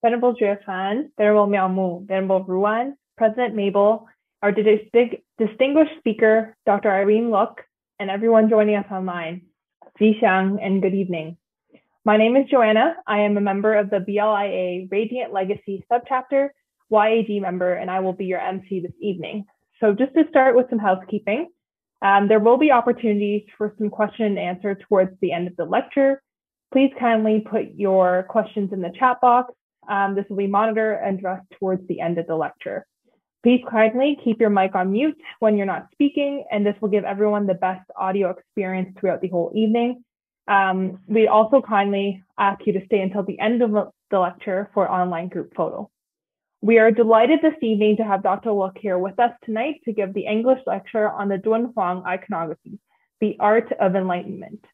Venerable Shan, Venerable Miao Mu, Venerable Ruan, President Mabel, our distinguished speaker, Dr. Irene Lok, and everyone joining us online. Zhixiang and good evening. My name is Joanna. I am a member of the BLIA Radiant Legacy Subchapter, YAG member, and I will be your MC this evening. So just to start with some housekeeping, there will be opportunities for some question and answer towards the end of the lecture. Please kindly put your questions in the chat box. This will be monitored and addressed towards the end of the lecture. Please kindly keep your mic on mute when you're not speaking, and this will give everyone the best audio experience throughout the whole evening. We also kindly ask you to stay until the end of the lecture for online group photo. We are delighted this evening to have Dr. Lok here with us tonight to give the English lecture on the Dunhuang Iconography, the art of enlightenment.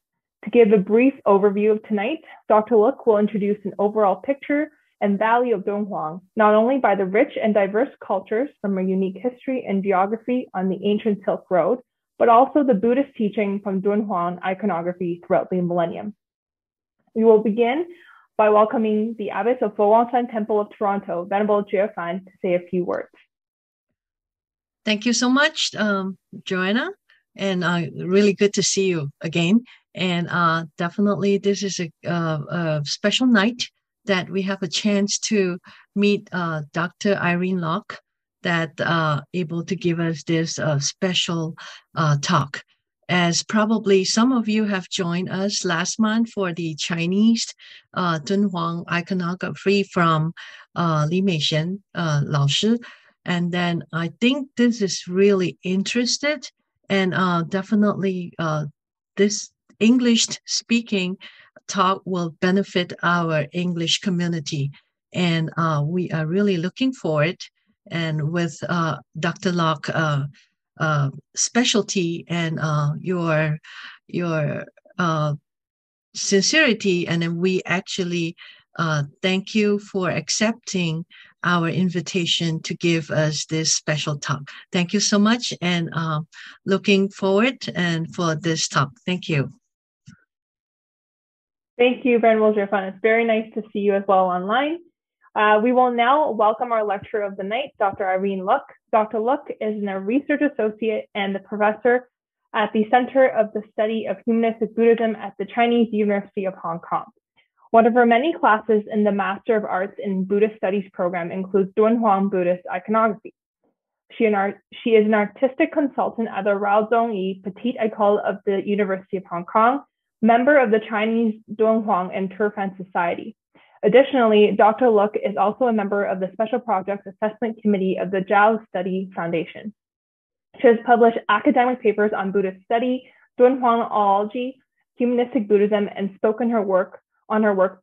To give a brief overview of tonight, Dr. Lok will introduce an overall picture and value of Dunhuang, not only by the rich and diverse cultures from a unique history and geography on the ancient Silk Road, but also the Buddhist teaching from Dunhuang Iconography throughout the millennium. We will begin by welcoming the abbess of Shan Temple of Toronto, Venerable Shan, to say a few words. Thank you so much, Joanna, and really good to see you again. And definitely this is a special night that we have a chance to meet Dr. Irene Lok, that able to give us this special talk. As probably some of you have joined us last month for the Chinese Dunhuang Iconography from Li美贤老师. And then I think this is really interested, and definitely this English speaking talk will benefit our English community. And we are really looking forward. And with Dr. Lok, specialty and your sincerity, and then we actually thank you for accepting our invitation to give us this special talk. Thank you so much, and looking forward and for this talk. Thank you. Thank you, Venerable Shan. It's very nice to see you as well online. We will now welcome our lecturer of the night, Dr. Irene Lok. Dr. Lok is a research associate and the professor at the Center of the Study of Humanistic Buddhism at the Chinese University of Hong Kong. One of her many classes in the Master of Arts in Buddhist Studies program includes Dunhuang Buddhist Iconography. She is an artistic consultant at the Raozhongyi Petite École of the University of Hong Kong, member of the Chinese Dunhuang and Turfan Society. Additionally, Dr. Lok is also a member of the Special Projects Assessment Committee of the Zhao Study Foundation. She has published academic papers on Buddhist study, Dunhuangology, humanistic Buddhism, and spoken her work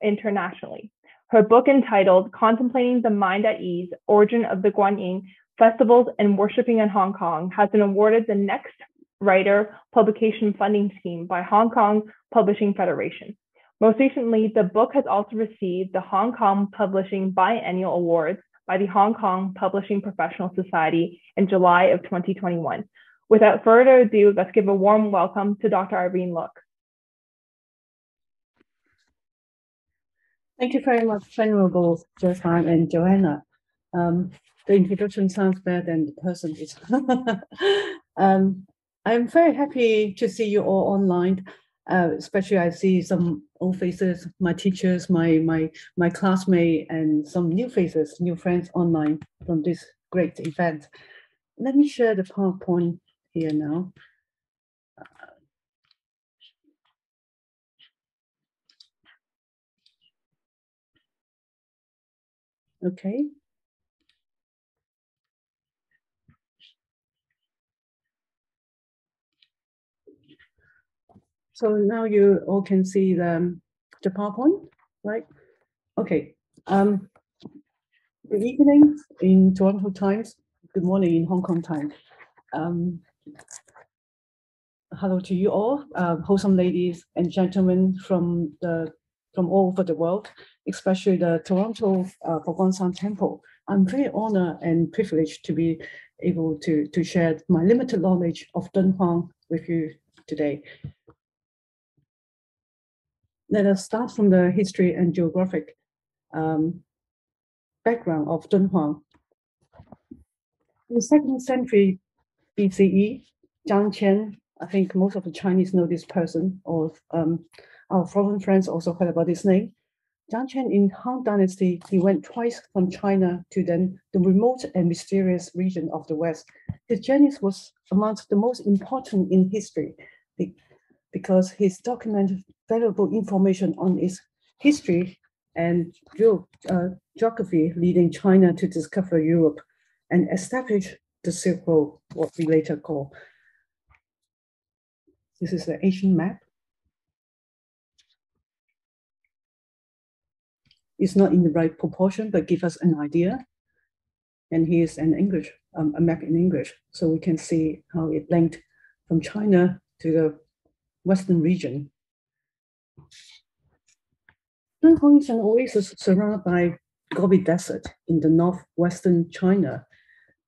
internationally. Her book entitled Contemplating the Mind at Ease, Origin of the Guang, Festivals and Worshipping in Hong Kong has been awarded the Next Writer Publication Funding Scheme by Hong Kong Publishing Federation. Most recently, the book has also received the Hong Kong Publishing Biennial Awards by the Hong Kong Publishing Professional Society in July of 2021. Without further ado, let's give a warm welcome to Dr. Irene Lok. Thank you very much, Venerable Shan and Joanna. The introduction sounds better than the person is. I'm very happy to see you all online. Especially I see some old faces, my teachers, my classmates, and some new faces, new friends online from this great event. Let me share the PowerPoint here now. Okay. So now you all can see the PowerPoint, right? Okay. Good evening in Toronto times. Good morning in Hong Kong time. Hello to you all, wholesome ladies and gentlemen from all over the world, especially the Toronto Guang Temple. I'm very honored and privileged to be able to share my limited knowledge of Dunhuang with you today. Let us start from the history and geographic. background of Dunhuang. In the 2nd century BCE, Zhang Qian, I think most of the Chinese know this person, or our foreign friends also heard about his name. Zhang Qian in Han Dynasty, he went twice from China to then the remote and mysterious region of the West. His journey was amongst the most important in history because he's documented valuable information on its history and geography, leading China to discover Europe and establish the Silk Road, what we later call. This is the Asian map. It's not in the right proportion, but give us an idea. And here's an English, a map in English, so we can see how it linked from China to the Western region. Dunhuang is an oasis surrounded by Gobi Desert in the northwestern China.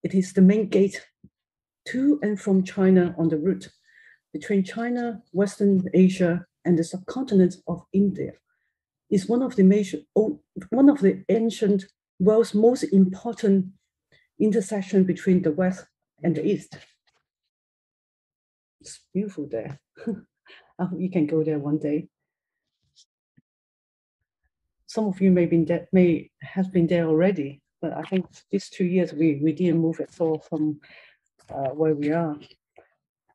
It is the main gate to and from China on the route between China, Western Asia, and the subcontinent of India. It's one of the ancient world's most important intersection between the West and the East. It's beautiful there. I hope you can go there one day. Some of you may have been there already, but I think these 2 years we didn't move at all from where we are.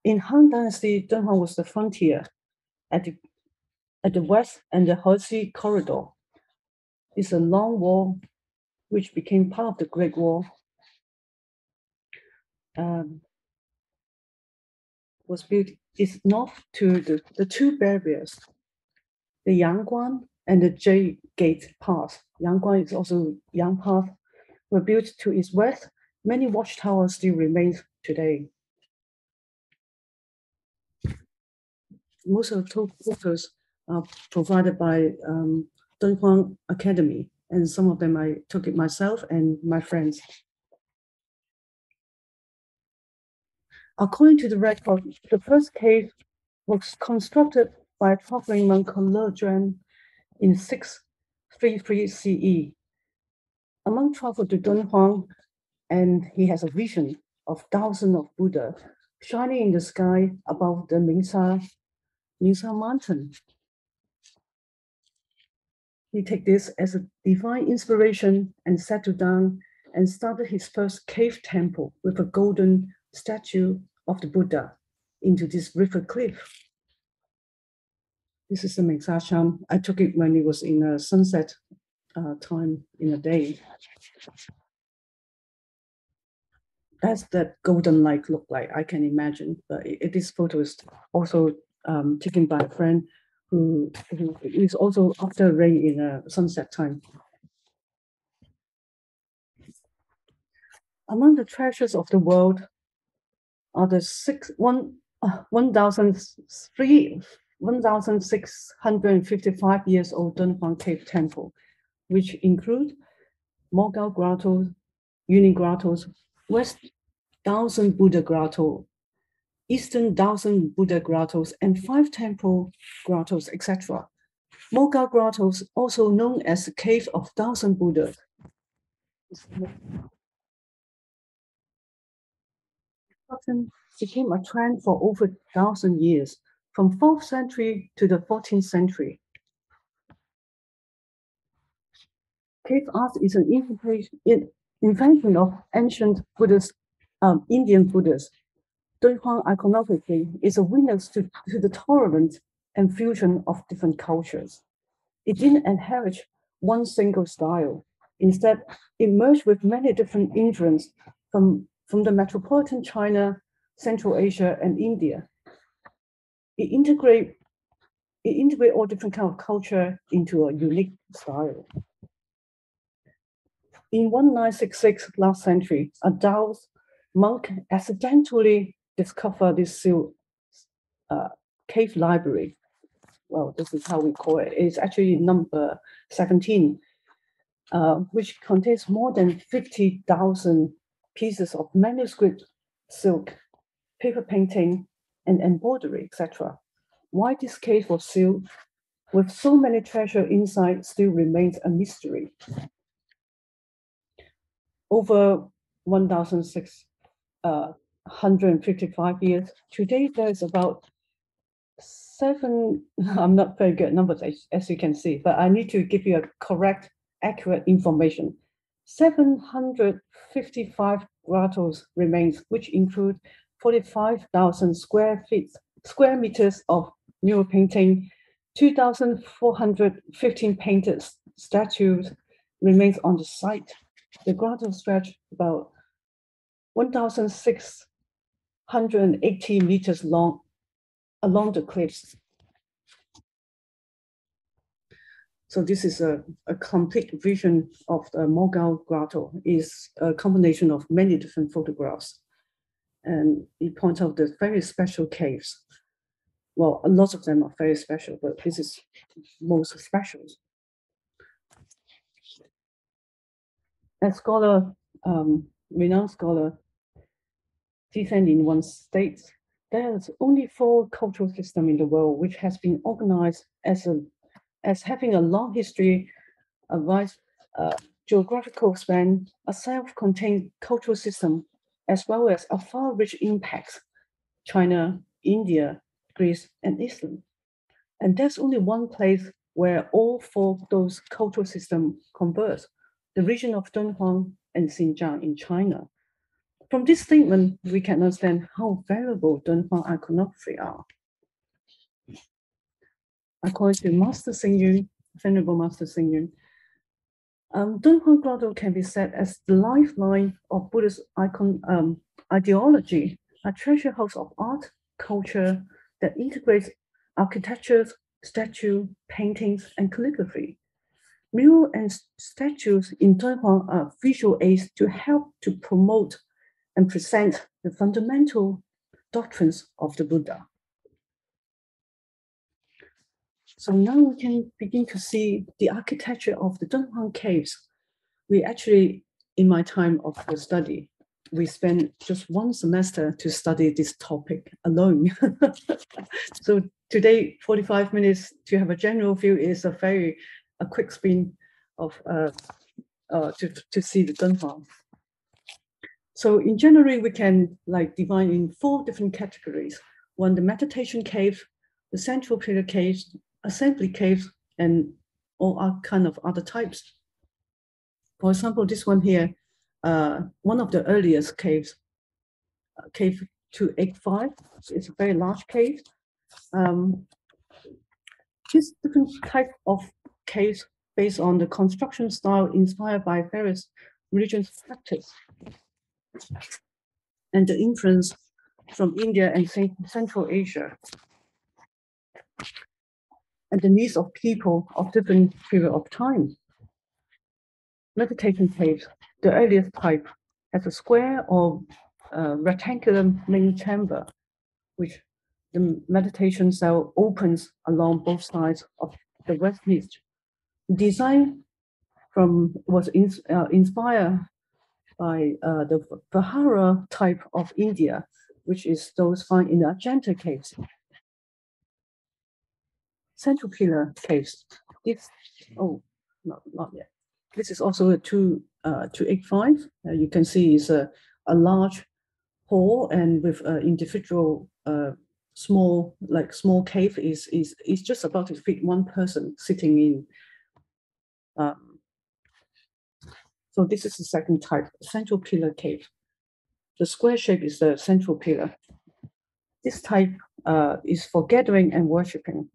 In Han Dynasty, Dunhuang was the frontier at the west and the Housekeeping corridor. It's a long wall which became part of the Great Wall. Was built is north to the 2 barriers, the Yangguan and the Jade Gate Pass. Yangguan is also Yang Path, were built to its west. Many watchtowers still remain today. Most of the photos are provided by Dunhuang Academy, and some of them I took it myself and my friends. According to the record, the first cave was constructed by a traveling monk called Le Juan in 633 CE. A monk traveled to Dunhuang, and he has a vision of thousands of Buddha shining in the sky above the Mingsha mountain. He took this as a divine inspiration and settled down and started his first cave temple with a golden statue of the Buddha into this river cliff. This is the Mingsha. I took it when it was in a sunset time in the day. That's that golden light look like, I can imagine. But this photo is also taken by a friend who is also after rain in a sunset time. Among the treasures of the world are the 1,655 years old Dunhuang Cave Temple, which include Mogao Grotto, Uni Grottos, West Thousand Buddha Grotto, Eastern Thousand Buddha Grottos, and 5 Temple Grottos, etc. Mogao Grottos, also known as the Cave of Thousand Buddhas, became a trend for over 1,000 years, from 4th century to the 14th century. Cave art is an invention of ancient Buddhist, Indian Buddhists. Dunhuang Iconography is a witness to the tolerance and fusion of different cultures. It didn't inherit one single style. Instead, it merged with many different influences from the metropolitan China, Central Asia, and India. It integrate all different kinds of culture into a unique style. In 1966, last century, a Taoist monk accidentally discovered this cave library. Well, this is how we call it. It's actually number 17, which contains more than 50,000 pieces of manuscript silk, paper painting, and embroidery, etc. Why this cave was sealed with so many treasure inside still remains a mystery. over 1,655 years. Today, there's about I'm not very good at numbers, as you can see, but I need to give you a correct, accurate information. 755 grottos remains, which include 45,000 square meters of mural painting, 2,415 painted statues remains on the site. The grotto stretch about 1,680 meters long along the cliffs. So this is a complete vision of the Mogao Grotto. Is a combination of many different photographs. And it points out the very special caves. Well, a lot of them are very special, but this is most special. A scholar, renowned scholar, Ji in one states, there's only 4 cultural systems in the world which has been organized as having a long history, a wide geographical span, a self-contained cultural system, as well as a far-reach impact: China, India, Greece, and Islam. And there's only one place where all 4 of those cultural systems converge: the region of Dunhuang and Xinjiang in China. From this statement, we can understand how valuable Dunhuang Iconography are. According to Master Xingyun, Venerable Master Xingyun, Dunhuang Grotto can be said as the lifeline of Buddhist ideology, a treasure house of art, culture that integrates architecture, statue, paintings, and calligraphy. Murals and statues in Dunhuang are visual aids to help to promote and present the fundamental doctrines of the Buddha. So now we can begin to see the architecture of the Dunhuang caves. We actually, in my time of the study, we spent just 1 semester to study this topic alone. So today, 45 minutes to have a general view is a quick spin of to see the Dunhuang. So in general, we can divide in 4 different categories. One, the meditation caves, the central pillar caves, assembly caves, and all kind of other types. For example, this one here, one of the earliest caves, cave 285, it's a very large cave. This different type of caves based on the construction style inspired by various religious practice and the influence from India and Central Asia, and the needs of people of different period of time. Meditation caves, the earliest type, has a square or rectangular main chamber, which the meditation cell opens along both sides of the west niche. Design was inspired by the Vihara type of India, which is those found in the Ajanta caves. Central pillar caves. Not yet. This is also a 285. You can see it's a large hall, and with individual small cave is just about to fit 1 person sitting in. So this is the second type, central pillar cave. The square shape is the central pillar. This type is for gathering and worshipping.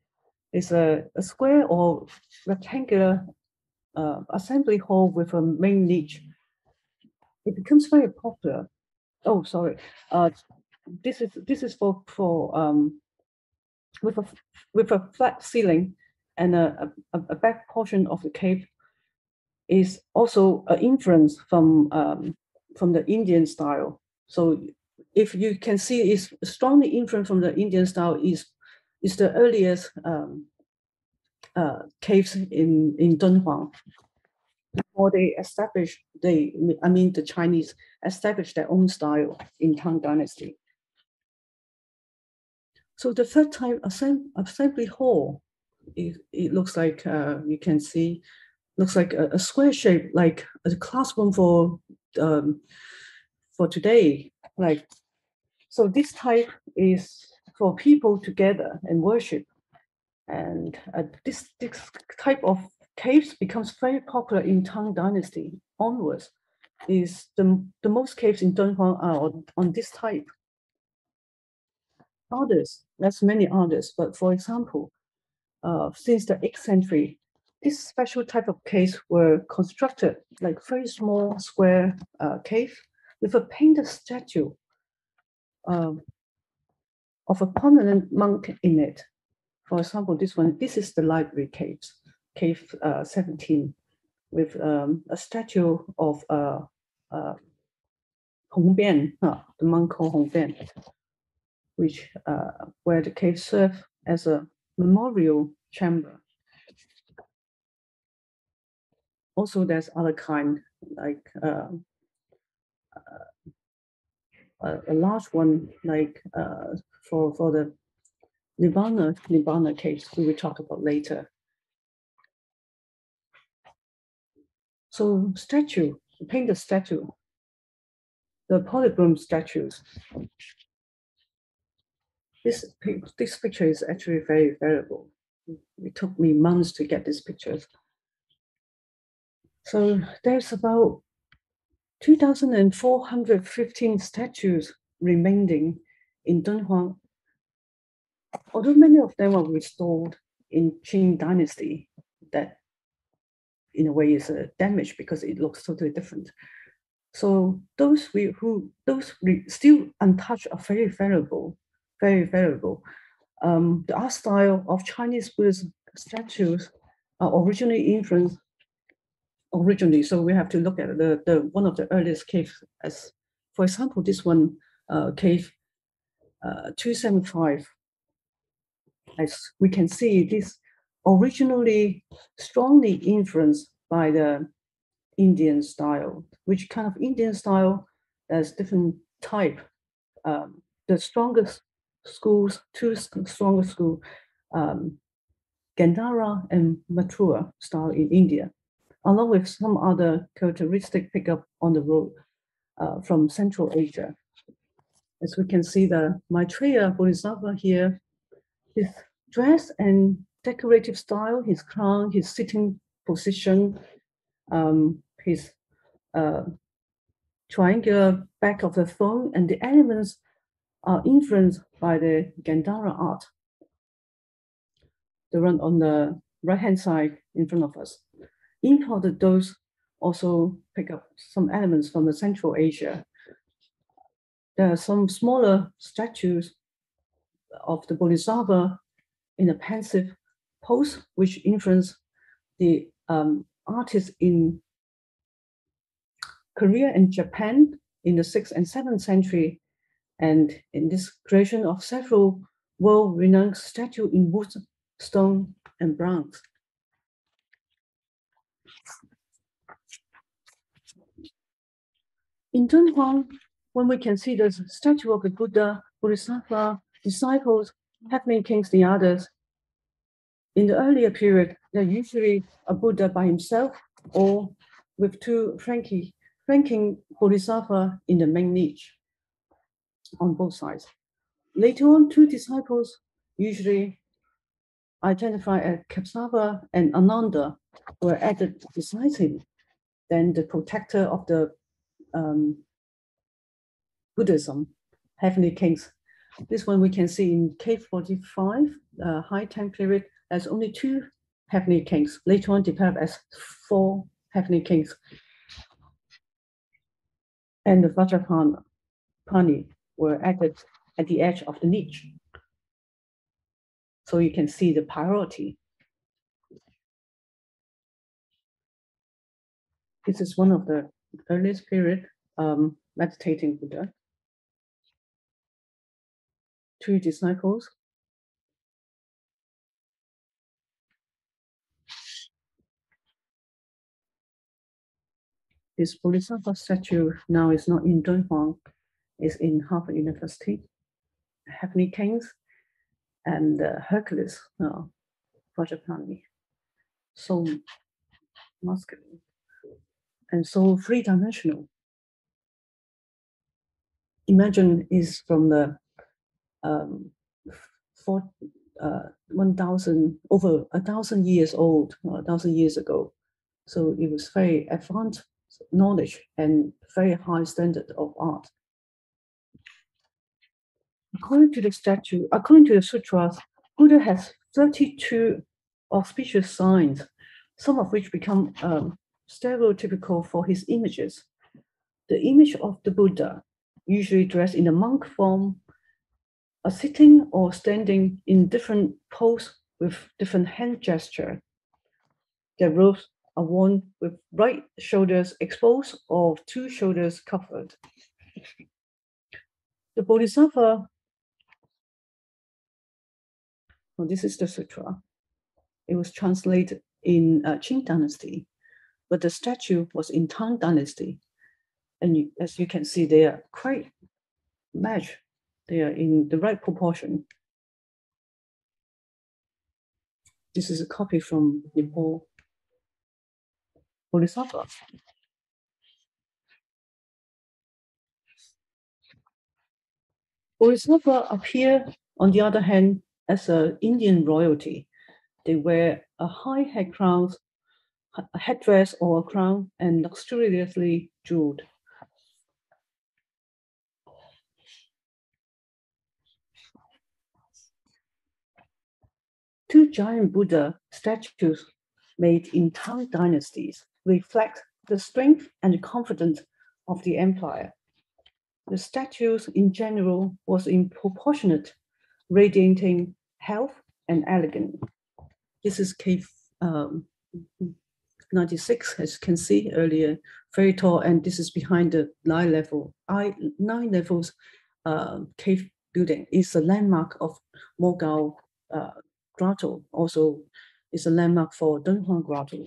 It's a square or rectangular assembly hall with a main niche. It becomes very popular. Oh, sorry. This is for with a flat ceiling and a back portion of the cave is also an influence from the Indian style. So if you can see, it's strongly influenced from the Indian style. Is the earliest caves in Dunhuang. Before they established, the Chinese established their own style in Tang Dynasty. So the third type, assembly hall, it looks like you can see, looks like a square shape, like a classroom for for today, like, so this type is for people to gather and worship. And this type of caves becomes very popular in Tang Dynasty onwards. Is the most caves in Dunhuang are on this type. Others, there's many others, but for example, since the 8th century, this special type of caves were constructed like very small square cave with a painted statue of a prominent monk in it. For example, this is the library caves, cave 17, with a statue of Hong Bian, the monk called Hong Bian, which where the cave served as a memorial chamber. Also, there's other kind, like a large one, like for the Nirvana caves we will talk about later. So statue, painted statue, the polychrome statues. This picture is actually very variable. It took me months to get these pictures. So there's about 2,415 statues remaining in Dunhuang. Although many of them were restored in Qing Dynasty, that in a way is damaged because it looks totally different. So those still untouched are very variable, very variable. The art style of Chinese Buddhist statues are originally influenced. So we have to look at the one of the earliest caves as, for example, this one, cave 275. As we can see, this originally strongly influenced by the Indian style. Which kind of Indian style? There's different type. The strongest schools, two strongest schools, Gandhara and Mathura style in India, along with some other characteristic picked up on the road from Central Asia. As we can see, the Maitreya Bodhisattva here, his dress and decorative style, his crown, his sitting position, his triangular back of the throne, and the elements are influenced by the Gandhara art. The one on the right-hand side in front of us. Imported those also pick up some elements from the Central Asia. There are some smaller statues of the Bodhisattva in a pensive pose, which influence the artists in Korea and Japan in the 6th and 7th century, and in this creation of several world-renowned statues in wood, stone, and bronze. In Dunhuang, when we can see the statue of the Buddha, Bodhisattva, disciples, heavenly kings, the others, in the earlier period, they're usually a Buddha by himself or with two flanking Bodhisattva in the main niche on both sides. Later on, two disciples, usually identified as Kapsava and Ananda, were added beside him. Then the protector of the Buddhism, heavenly kings. This one we can see in cave 45, High Tang period, there's only two heavenly kings. Later on developed as 4 heavenly kings. And the Vajrapani were added at the edge of the niche. So you can see the priority. This is one of the earliest period meditating Buddha. 2 disciples. This Bodhisattva statue now is not in Dunhuang, it's in Harvard University. Heavenly Kings and Hercules, Vajrapani, so masculine and so 3-dimensional. imagine is from the 1,000 over 1,000 years old, 1,000 years ago. So it was very advanced knowledge and very high standard of art. According to the sutras, Buddha has 32 auspicious signs, some of which become stereotypical for his images. The image of the Buddha, usually dressed in a monk form, are sitting or standing in different poses with different hand gesture. Their robes are worn with right shoulders exposed or two shoulders covered. The Bodhisattva, well, this is the sutra. It was translated in Qing Dynasty, but the statue was in Tang Dynasty. And as you can see, they are quite matched. They are in the right proportion. This is a copy from Nepal. Bodhisattva. Bodhisattva appear, on the other hand, as an Indian royalty. They wear a high head crown, a headdress or a crown, and luxuriously jeweled. Two giant Buddha statues made in Tang dynasties reflect the strength and confidence of the empire. The statues in general was in proportionate, radiating health and elegance. This is cave 96, as you can see earlier, very tall, and this is behind the 9 levels cave building. It's a landmark of Mogao Grotto, also is a landmark for Dunhuang Grotto.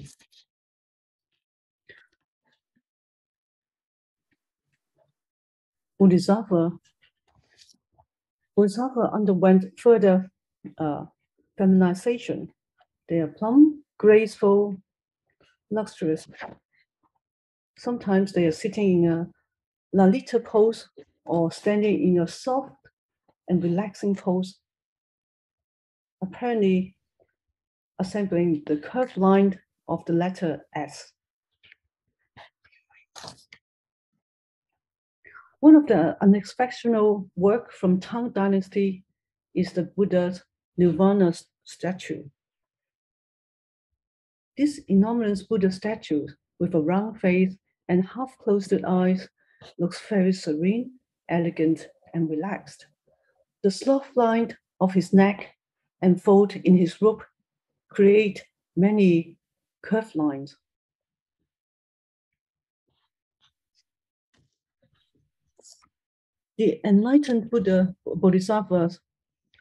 Bodhisattva underwent further feminization. They are plump, graceful, luxurious. Sometimes they are sitting in a lalita pose or standing in a soft and relaxing pose, apparently assembling the curved line of the letter S. One of the unexceptional work from Tang Dynasty is the Buddha's Nirvana statue. This enormous Buddha statue with a round face and half-closed eyes looks very serene, elegant, and relaxed. The soft line of his neck and fold in his robe create many curved lines. The enlightened Buddha Bodhisattva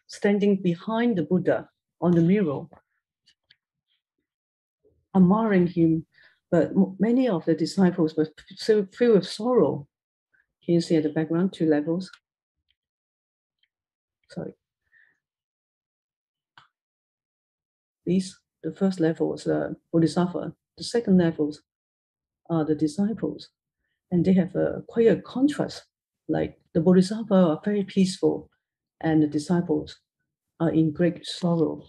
standing behind the Buddha on the mirror, admiring him, but many of the disciples were filled with sorrow. Can you see at the background, 2 levels? Sorry. The first level was the Bodhisattva. The second levels are the disciples. And they have quite a contrast. Like the Bodhisattva are very peaceful and the disciples are in great sorrow.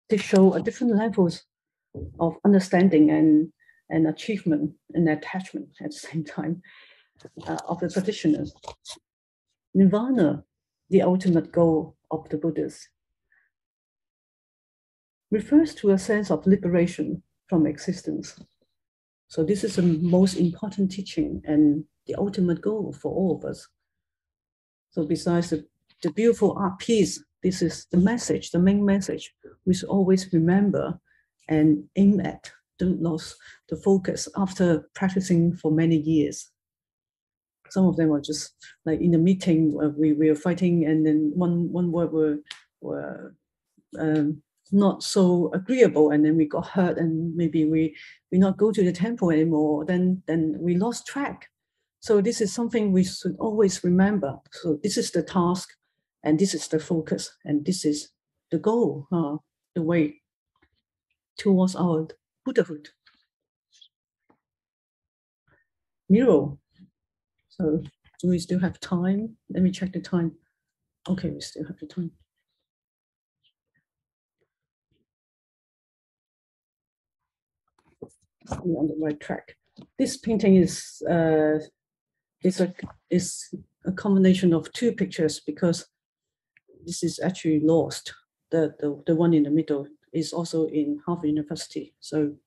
They show different levels of understanding and achievement and attachment at the same time of the practitioners. Nirvana, the ultimate goal of the Buddhists, refers to a sense of liberation from existence. So this is the most important teaching and the ultimate goal for all of us. So besides the beautiful art piece, this is the message, the main message we should always remember and aim at. Don't lose the focus after practicing for many years. Some of them were just like in the meeting where we were fighting, and then one word were not so agreeable, and then we got hurt, and maybe we not go to the temple anymore. Then we lost track. So this is something we should always remember. So this is the task, and this is the focus, and this is the goal, the way towards our Buddhahood. Mirror. So Do we still have time? Let me check the time. Okay, we still have the time. We're on the right track. This painting is a combination of two pictures because this is actually lost. The one in the middle is also in Harvard University. So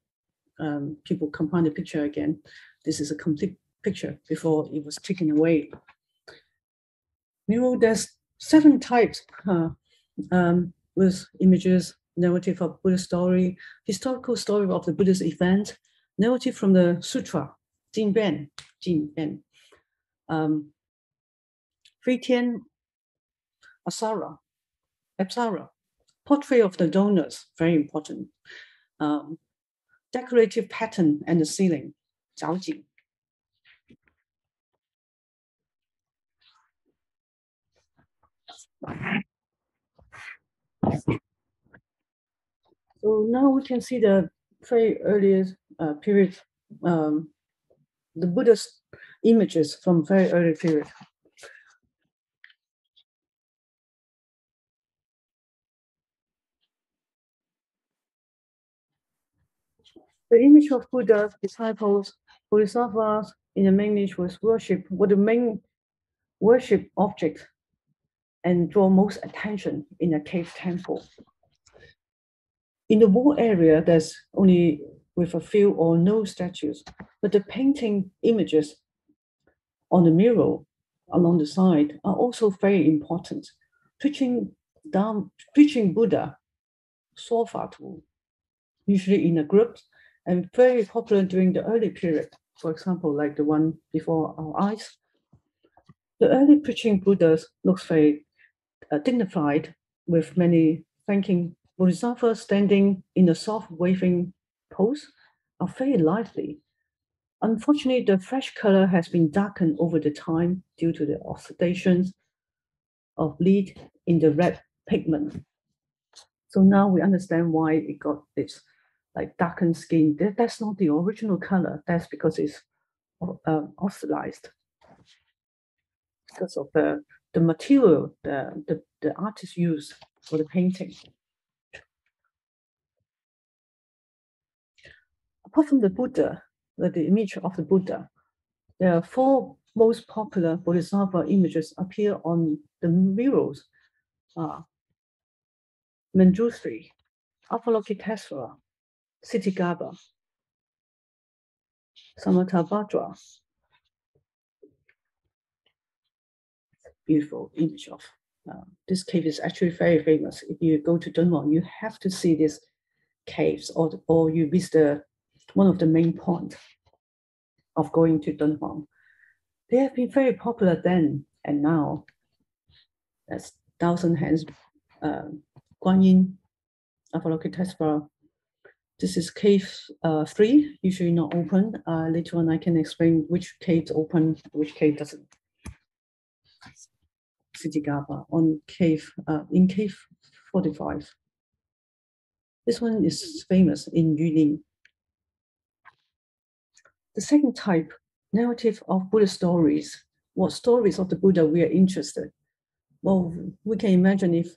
people combine the picture again. This is a complete picture before it was taken away. Mural, there's 7 types with images, narrative of Buddhist story, historical story of the Buddhist event, narrative from the sutra, Jin Ben, Fritian Apsara, portrait of the donors, very important, decorative pattern and the ceiling, Zhao Jing. So now we can see the very earliest period, the Buddhist images from very early period. The image of Buddha, disciples, Bodhisattvas in the main niche was worship, were the main worship object and draw most attention in a cave temple. In the wall area, there's only with a few or no statues, but the painting images on the mural along the side are also very important. Preaching Buddha, Sofatu, usually in a group, and very popular during the early period. For example, like the one before our eyes. The early preaching Buddhas looks very dignified, with many thanking Bodhisattvas standing in a soft waving pose are very lively. Unfortunately, the fresh color has been darkened over the time due to the oxidations of lead in the red pigment. So now we understand why it got this like darkened skin. That's not the original color. That's because it's oxidized. Because of the material the artist used for the painting. Apart from the Buddha, the image of the Buddha, there are 4 most popular Bodhisattva images appear on the murals. Manjushri, Avalokitesvara, Siddhigarbha, Samattabhadra. Beautiful image of this cave is actually very famous. If you go to Dunhuang, you have to see these caves, or you visit one of the main points of going to Dunhuang. They have been very popular then and now. That's Thousand Hands, Guang, Avalokitesvara. This is cave 3, usually not open. Later on, I can explain which caves open, which cave doesn't. Siddhigarbha on cave in cave 45. This one is famous in Yulin. The second type, narrative of Buddha stories. What stories of the Buddha we are interested? Well, we can imagine if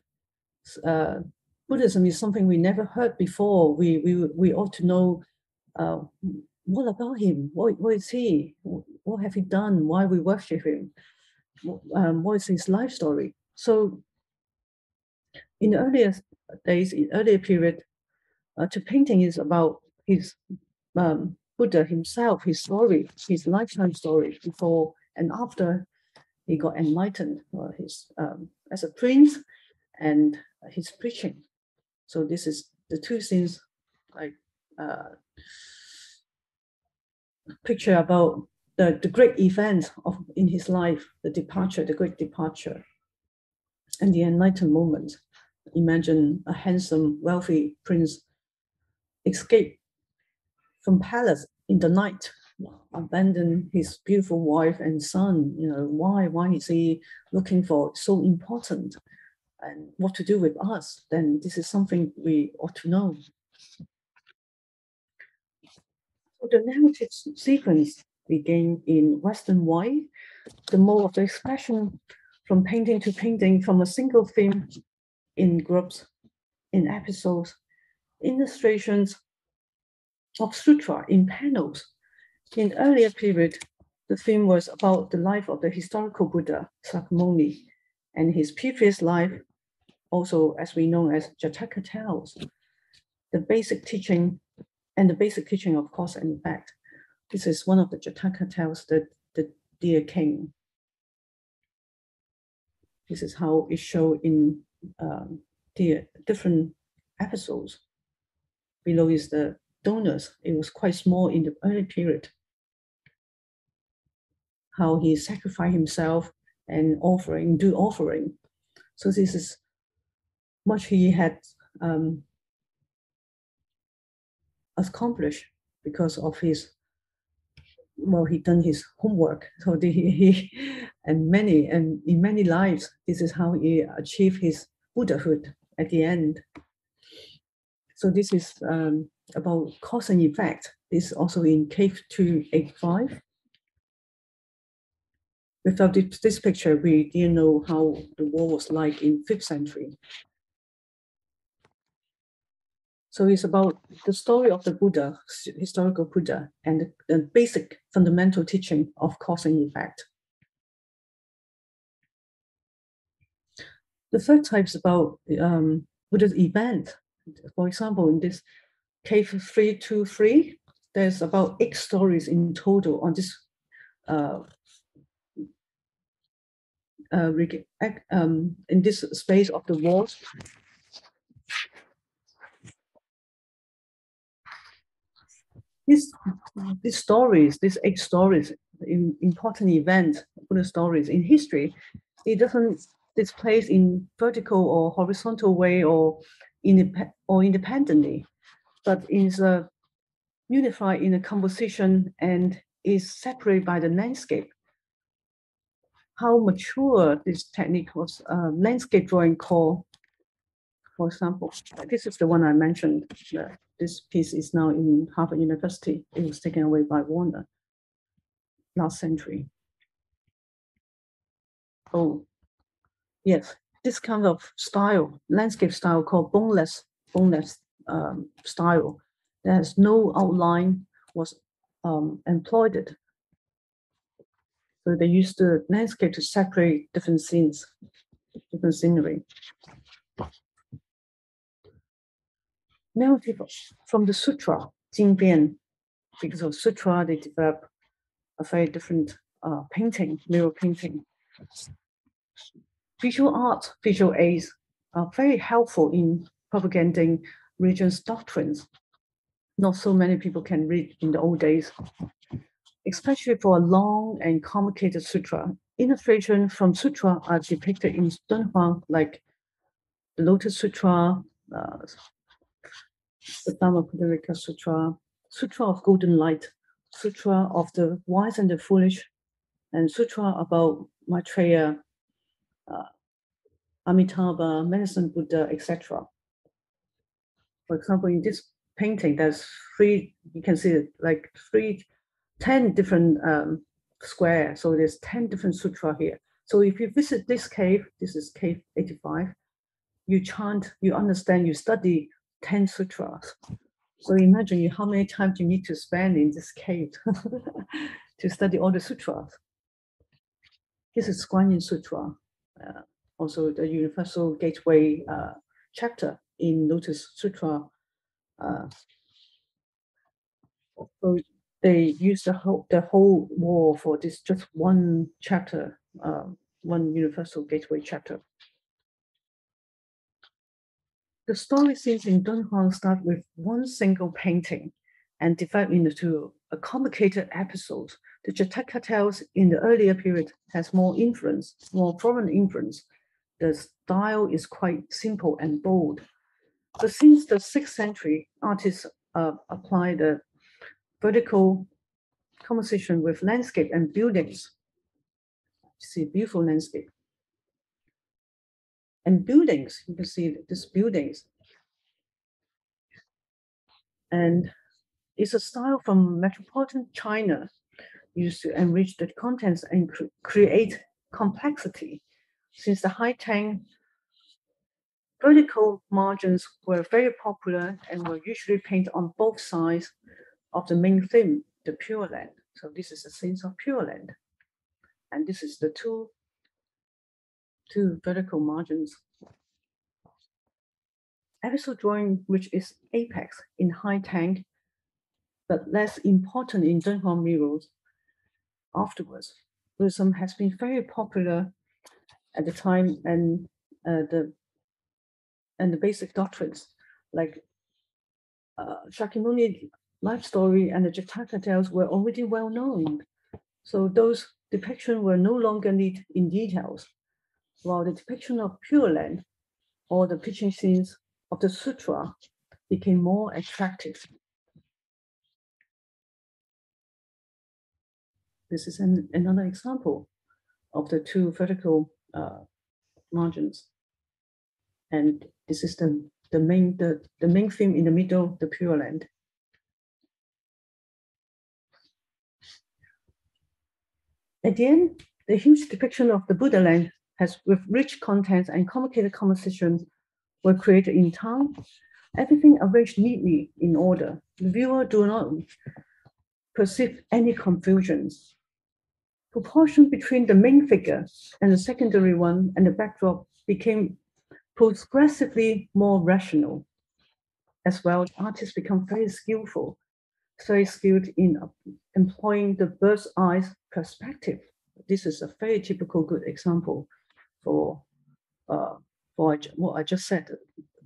Buddhism is something we never heard before, we ought to know what about him? What is he? What have he done? Why we worship him? What is his life story? So in the earlier days, in earlier period, the painting is about his Buddha himself, his story, his lifetime story before and after he got enlightened, his as a prince and his preaching. So this is the 2 scenes, like picture about the great events in his life, the departure, the great departure, and the enlightened moment. Imagine a handsome, wealthy prince escape from palace in the night, abandon his beautiful wife and son. You know, why is he looking for so important, and what to do with us? Then this is something we ought to know. So the narrative sequence began in Western white, the mode of the expression from painting to painting, from a single theme in groups, in episodes, illustrations of sutra in panels. In earlier period, the theme was about the life of the historical Buddha, Sakyamuni, and his previous life, also as we know as Jataka tales, the basic teaching of cause and effect. This is one of the Jataka tales, the Dear King. This is how it showed in the different episodes. Below is the donors. It was quite small in the early period. How he sacrificed himself and do offering. So this is much he had accomplished because of his, he done his homework. So in many lives, this is how he achieved his Buddhahood at the end. So this is about cause and effect. This is also in cave 285. Without this picture, we didn't know how the world was like in 5th century. So it's about the story of the Buddha, historical Buddha, and the basic fundamental teaching of cause and effect. The third type is about Buddha's event. For example, in this cave 323, there's about 8 stories in total on this in this space of the walls. These stories, these 8 stories, in important events, Buddha stories in history, it doesn't display in vertical or horizontal way or independently, but is unified in a composition and is separated by the landscape. How mature this technique was, landscape drawing called, for example, this is the one I mentioned. This piece is now in Harvard University. It was taken away by Warner last century. Oh, yes, this kind of style, landscape style called boneless style. There's no outline was employed. So they used the landscape to separate different scenes, different scenery. Narrative from the sutra, Jingbian, because of sutra, they develop a very different painting, mirror painting. Visual art, visual aids are very helpful in propagating religion's doctrines. Not so many people can read in the old days, especially for a long and complicated sutra. Illustrations from sutra are depicted in Dunhuang, like the Lotus Sutra, the Dhammapadika Sutra, Sutra of Golden Light, Sutra of the Wise and the Foolish, and Sutra about Maitreya, Amitabha, Medicine Buddha, etc. For example, in this painting, there's 3, you can see it like 10 different squares. So there's 10 different sutra here. So if you visit this cave, this is cave 85, you chant, you understand, you study 10 sutras. So imagine how many times you need to spend in this cave to study all the sutras. This is Guang Yin Sutra, also the Universal Gateway chapter in Lotus Sutra. So they use the whole wall for this just one chapter, one Universal Gateway chapter. The story scenes in Dunhuang start with one single painting and develop into a complicated episode. The Jataka tales in the earlier period has more influence, more foreign influence. The style is quite simple and bold. But since the 6th century, artists apply the vertical composition with landscape and buildings. You see beautiful landscape. And buildings, you can see these buildings. And it's a style from metropolitan China. used to enrich the contents and create complexity. Since the high tang vertical margins were very popular and were usually painted on both sides of the main theme, the Pure Land. So this is the sense of Pure Land. And this is the two vertical margins. Episode drawing, which is apex in high tang, but less important in Dunhuang murals afterwards. Buddhism has been very popular at the time, and the basic doctrines like Shakyamuni life story and the Jataka tales were already well known. So those depictions were no longer neat in details, while the depiction of Pure Land or the pitching scenes of the sutra became more attractive. This is another example of the two vertical margins. And this is the main theme in the middle, the Pure Land. At the end, the huge depiction of the Buddha land with rich contents and complicated compositions were created in town. Everything arranged neatly in order. The viewer do not perceive any confusions. Proportion between the main figure and the secondary one and the backdrop became progressively more rational. As well, artists become very skilled in employing the bird's eye perspective. This is a very typical good example for what I just said,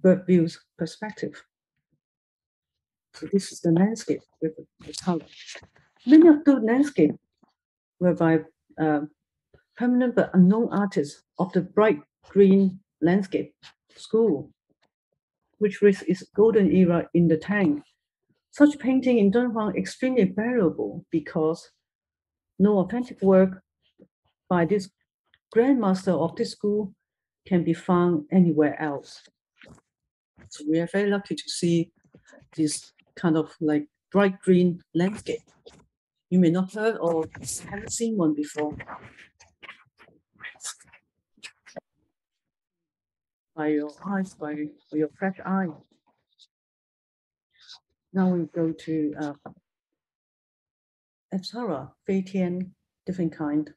bird views perspective. So this is the landscape with the color. Many of the landscape were by permanent but unknown artists of the bright green landscape school, which reached its golden era in the Tang. Such painting in Dunhuang extremely valuable because no authentic work by this grandmaster of this school can be found anywhere else. So we are very lucky to see this kind of like bright green landscape. You may not have heard or haven't seen one before. By your eyes, by your fresh eye. Now we go to Apsara, Fei Tian, different kind,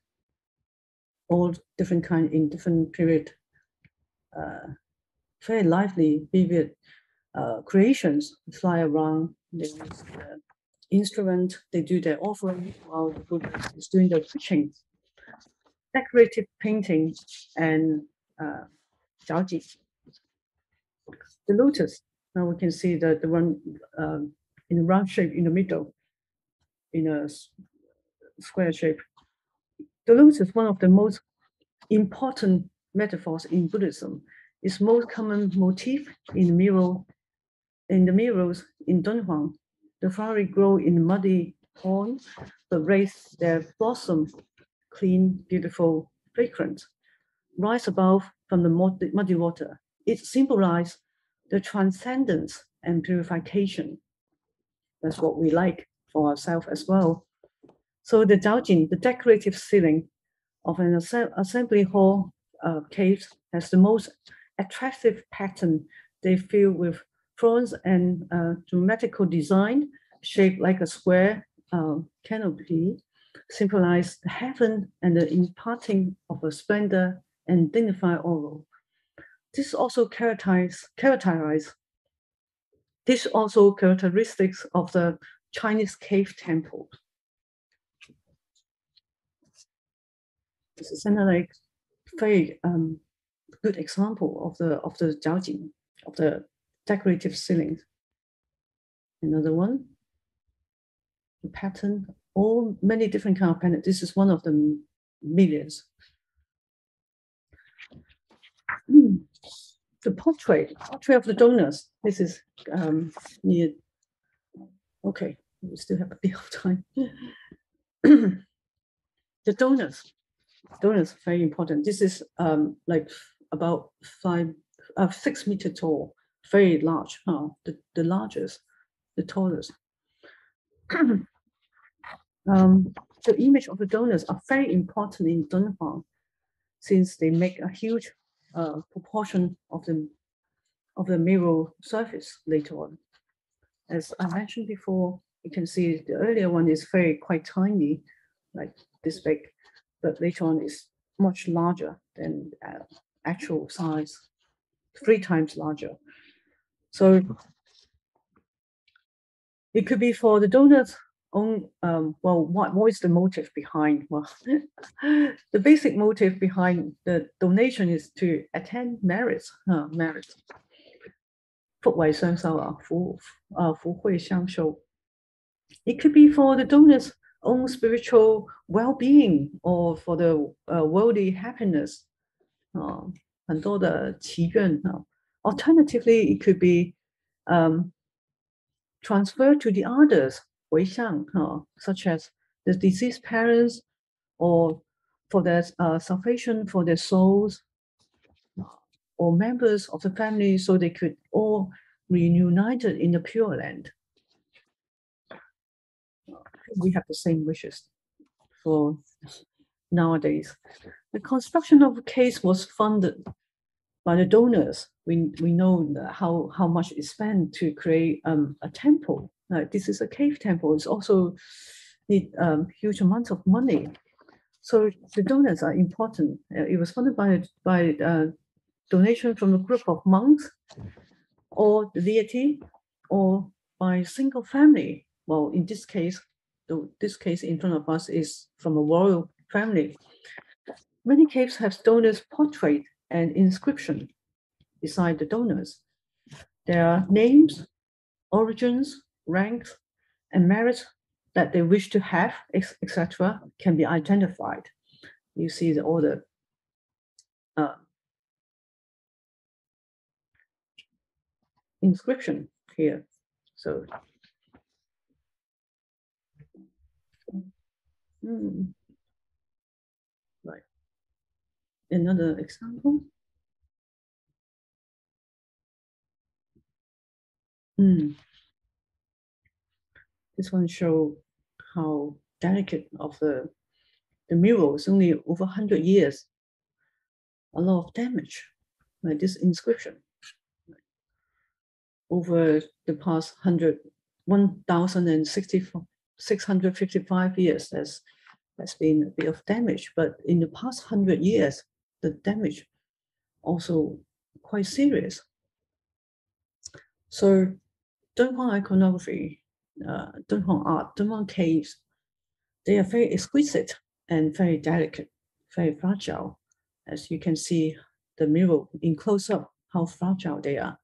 all different kind in different period. Very lively, vivid creations fly around. They use instrument, they do their offering while the Buddha is doing their preaching. Decorative painting and jiaoji. The lotus, now we can see the one in a round shape in the middle, in a square shape. The lotus is one of the most important metaphors in Buddhism. Its most common motif in the murals in Dunhuang. The flowers grow in muddy pond, but raise their blossom clean, beautiful, fragrant, rise above from the muddy water. It symbolizes the transcendence and purification. That's what we like for ourselves as well. So the jiaojing, the decorative ceiling of an assembly hall cave, has the most attractive pattern. They fill with fronds and geometrical design shaped like a square canopy, symbolize the heaven and the imparting of a splendor and dignified aura. This also characteristics of the Chinese cave temple. This is another very good example of the jiaojing, of the decorative ceilings. Another one, the pattern, many different kind of pattern. This is one of the millions. The portrait of the donors. This is near. Okay, we still have a bit of time. The donors, very important. This is like about 6 meters tall, very large. The largest, the tallest. the image of the donors are very important in Dunhuang, since they make a huge proportion of the mirror surface later on. As I mentioned before, you can see the earlier one is quite tiny, like this big, but later on is much larger than actual size, 3 times larger. So it could be for the donors own. Well, what is the motive behind? Well, the basic motive behind the donation is to attain merits. Merits. 福慧雙修啊，福慧相修. It could be for the donor's own spiritual well-being or for the worldly happiness. 很多的祈願. Alternatively, it could be transferred to the others, 回向, such as the deceased parents, or for their salvation for their souls, or members of the family, so they could all reunited in the Pure Land. We have the same wishes for nowadays. The construction of the case was funded by the donors. We know how much is spent to create a temple. This is a cave temple. It's also need huge amounts of money. So the donors are important. It was funded by donation from a group of monks, or the deity, or by a single family. Well, in this case in front of us is from a royal family. Many caves have donors' portrait and inscription beside the donors. There are names, origins, ranks, and merits that they wish to have, etc., can be identified. You see all the inscription here. So right. Another example. This one shows how delicate of the murals. Only over 100 years. A lot of damage, like this inscription. Over the past 1,655 years, there's been a bit of damage. But in the past 100 years, the damage also quite serious. So Dunhuang iconography, Dunhuang art, Dunhuang caves, they are very exquisite and very delicate, very fragile. As you can see the mural in close-up, how fragile they are.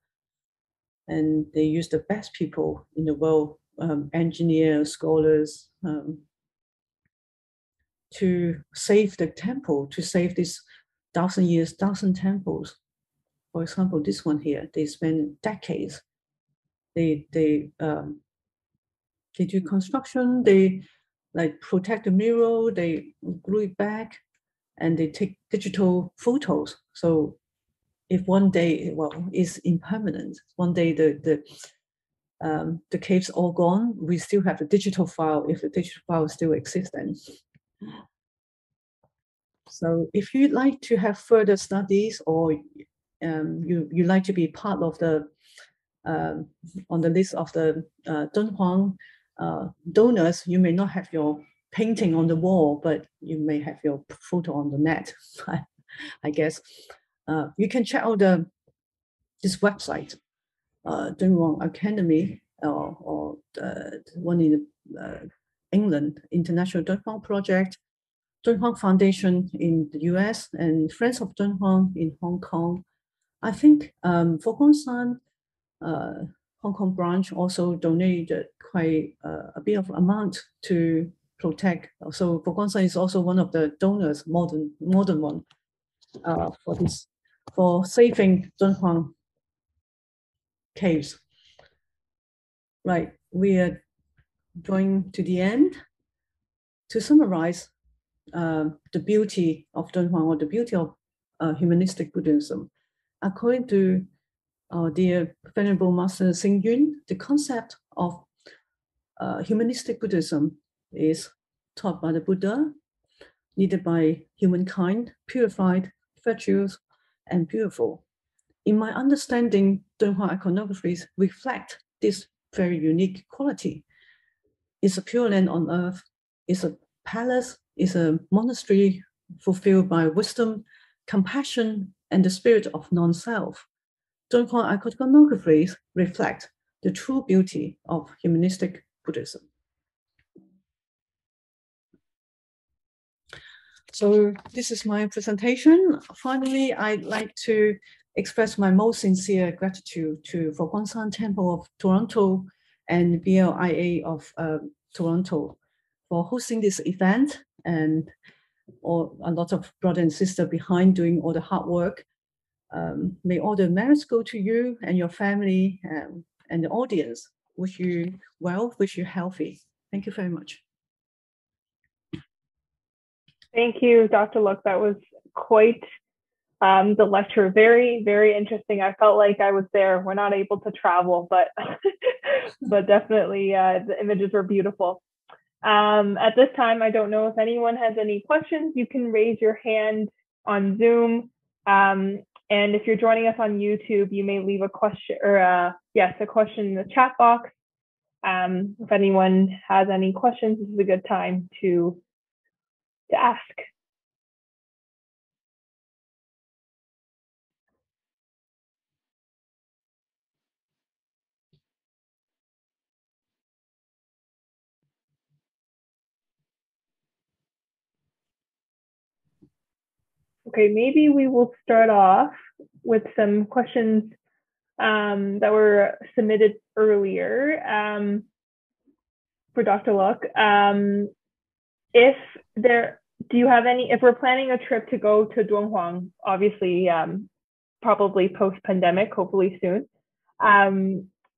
And they use the best people in the world, engineers, scholars, to save the temple, to save these 1,000 years, 1,000 temples. For example, this one here, they spend decades. They do construction, they like protect the mural, they glue it back, and they take digital photos. So if one day, well, it's impermanent. One day the cave's all gone, we still have the digital file, if the digital file still exists then. So if you'd like to have further studies, or you like to be part of the on the list of the Dunhuang donors, you may not have your painting on the wall, but you may have your photo on the net, I guess. You can check out this website, Dunhuang Academy, or the one in England, International Dunhuang Project, Dunhuang Foundation in the US, and Friends of Dunhuang in Hong Kong. I think for Shan, Hong Kong branch also donated quite a bit of amount to protect. So Shan is also one of the donors, modern one, for this, for saving Dunhuang caves. Right, we are going to the end. To summarize the beauty of Dunhuang, or the beauty of humanistic Buddhism, according to dear Venerable Master Xing Yun, the concept of humanistic Buddhism is taught by the Buddha, needed by humankind, purified, virtuous, and beautiful. In my understanding, Dunhuang iconographies reflect this very unique quality. It's a pure land on earth, it's a palace, it's a monastery fulfilled by wisdom, compassion, and the spirit of non-self. Dunhuang iconographies reflect the true beauty of humanistic Buddhism. So this is my presentation. Finally, I'd like to express my most sincere gratitude to for Guang Temple of Toronto and BLIA of Toronto for hosting this event, and a lot of brother and sister behind doing all the hard work. May all the merits go to you and your family and the audience. Wish you well, wish you healthy. Thank you very much. Thank you, Dr. Lok. That was quite the lecture. Very, very interesting. I felt like I was there. We're not able to travel, but but definitely the images were beautiful. At this time, I don't know if anyone has any questions. You can raise your hand on Zoom. And if you're joining us on YouTube, you may leave a question or a question in the chat box. If anyone has any questions, this is a good time to ask. Okay, maybe we will start off with some questions that were submitted earlier for Dr. Lok. If we're planning a trip to go to Dunhuang, obviously, probably post-pandemic, hopefully soon,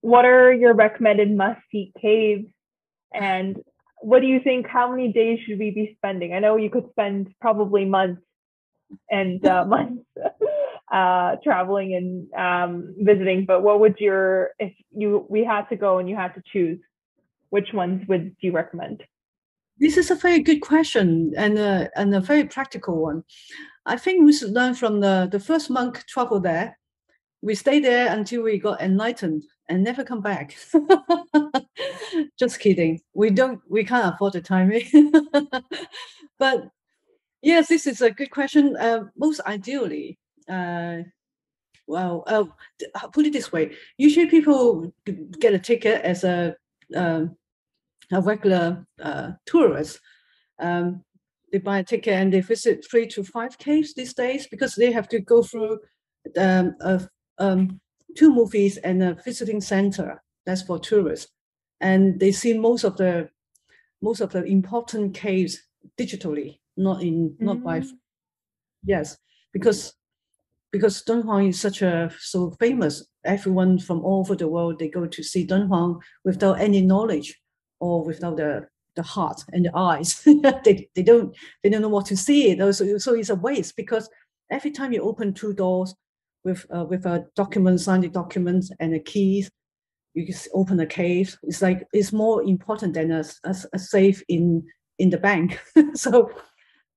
what are your recommended must-see caves? And what do you think, how many days should we be spending? I know you could spend probably months and months traveling and visiting, but what would we had to go and you had to choose, which ones would you recommend? This is a very good question and a very practical one. I think we should learn from the first monk travel there. We stayed there until we got enlightened and never come back. Just kidding. We can't afford the time. But yes, this is a good question. Most ideally, put it this way. Usually people get a ticket as a regular tourist. They buy a ticket and they visit 3 to 5 caves these days because they have to go through 2 movies and a visiting center. That's for tourists, and they see most of the important caves digitally, not by. Yes, because Dunhuang is so famous. Everyone from all over the world, they go to see Dunhuang without any knowledge or without the heart and the eyes. they don't know what to see. So it's a waste, because every time you open 2 doors with a document, signed documents and the keys, you can open a cave. It's more important than a safe in the bank. So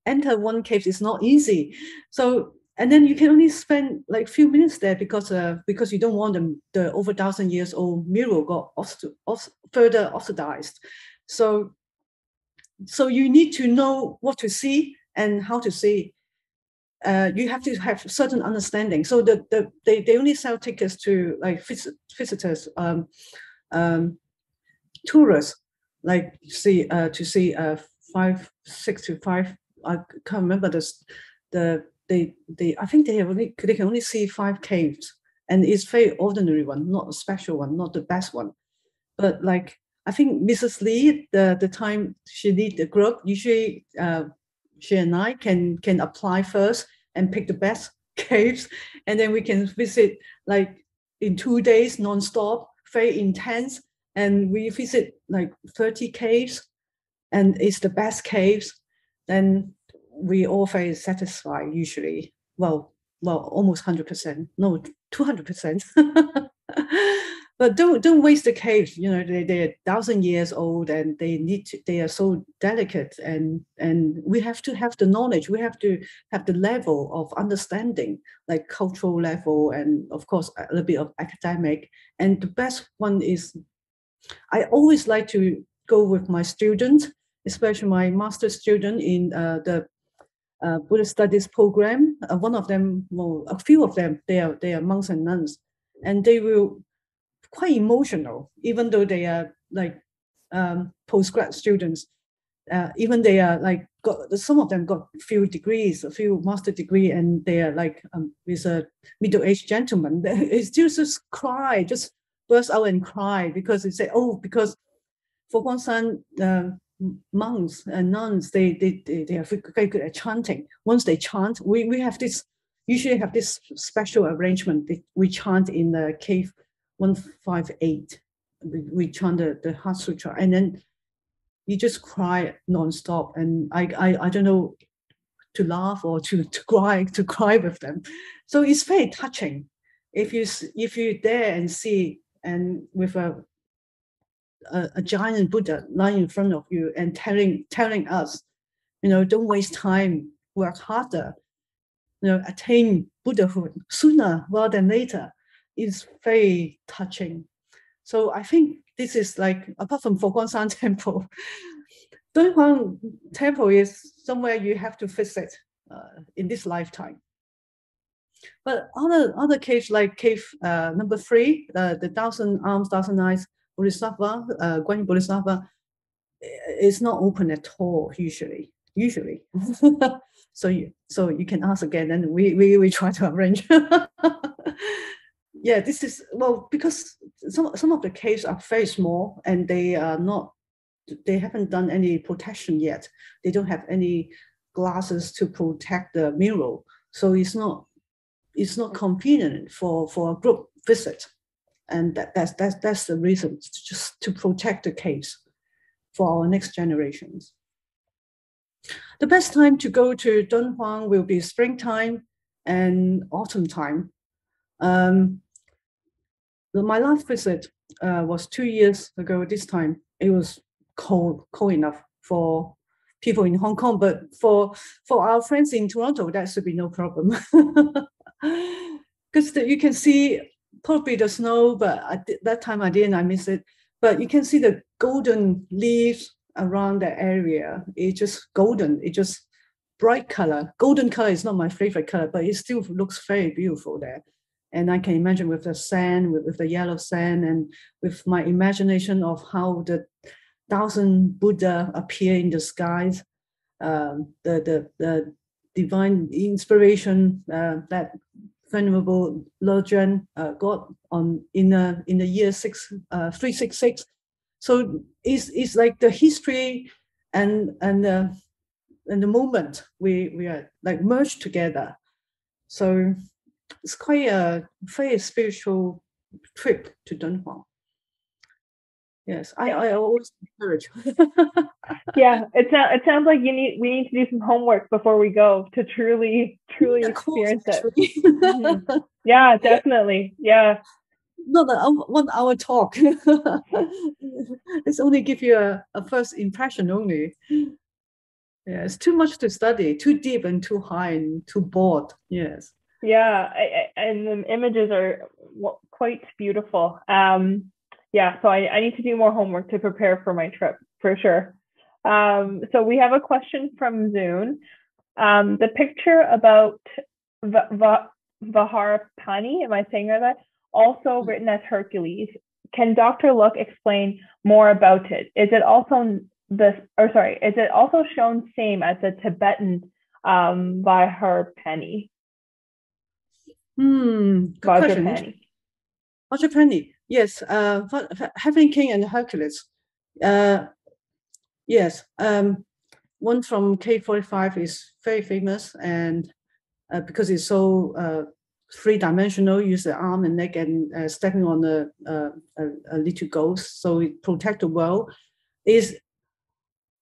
enter one cave is not easy. So, and then you can only spend like a few minutes there because you don't want the over 1,000 years old mural got further oxidized. So you need to know what to see and how to see. You have to have certain understanding. So they only sell tickets to like visitors, tourists, like to see 5, 6 to 5. I can't remember this. I think they can only see 5 caves, and it's very ordinary one, not a special one, not the best one. But like I think Mrs. Lee, the time she lead the group, usually she and I can apply first and pick the best caves, and then we can visit like in 2 days non-stop, very intense, and we visit like 30 caves, and it's the best caves. Then we all very satisfied usually. Well, almost 100%, no, 200%. But don't waste the caves. You know, they're 1,000 years old, and they are so delicate, and we have to have the knowledge. We have to have the level of understanding, like cultural level, and of course a little bit of academic. And the best one is, I always like to go with my students, especially my master student in the Buddhist studies program. One of them, well, a few of them, they are monks and nuns, and they will quite emotional, even though they are like postgrad students. Even they are like some of them got a few master degree, and they are like with a middle-aged gentleman. They still just cry, just burst out and cry because they say, oh, because for Guang monks and nuns, they are very good at chanting. Once they chant, we have this, usually have this special arrangement. We chant in the cave 158. We chant the Heart Sutra, and then you just cry non-stop. And I don't know, to laugh or to cry with them. So it's very touching if you dare and see, and with a giant Buddha lying in front of you and telling us, you know, don't waste time, work harder, you know, attain Buddhahood sooner rather than later. Is very touching. So I think this is like, apart from Foguanshan Temple, Dunhuang Temple is somewhere you have to visit in this lifetime. But other caves, like cave number 3, the 1,000 arms, 1,000 eyes Bodhisattva, Guang Bodhisattva, is not open at all usually. So you can ask again, and we try to arrange. Yeah, this is, well, because some of the caves are very small, and they haven't done any protection yet. They don't have any glasses to protect the mural, so it's not convenient for a group visit, and that's the reason, just to protect the caves for our next generations. The best time to go to Dunhuang will be springtime and autumn time. My last visit was 2 years ago. This time it was cold enough for people in Hong Kong, but for our friends in Toronto, that should be no problem. Because you can see probably the snow, but that time I miss it. But you can see the golden leaves around the area. It's just golden. It's just bright color. Golden color is not my favorite color, but it still looks very beautiful there. And I can imagine with the sand, with the yellow sand, and with my imagination of how the 1,000 Buddha appear in the skies, the divine inspiration that Venerable Lojun got in the year 366. So it's like the history and the moment we are like merged together. So it's quite a very spiritual trip to Dunhuang. Yes, I always encourage. Yeah, it sounds like we need to do some homework before we go to truly experience it. Mm-hmm. Yeah, definitely. Yeah. Not a 1 hour talk. It's only give you a first impression only. Yeah, it's too much to study, too deep and too high and too broad. Yes. Yeah, and the images are quite beautiful. Yeah, so I need to do more homework to prepare for my trip, for sure. So we have a question from Zoom. The picture about Vaharapani, am I saying that? Also written as Hercules. Can Dr. Lok explain more about it? Is it also shown same as the Tibetan Vaharapani? Vajrapani, yes. Heavenly King and Hercules. Yes. One from K45 is very famous, and because it's so three-dimensional, use the arm and neck and stepping on a little ghost, so it protects the world. Is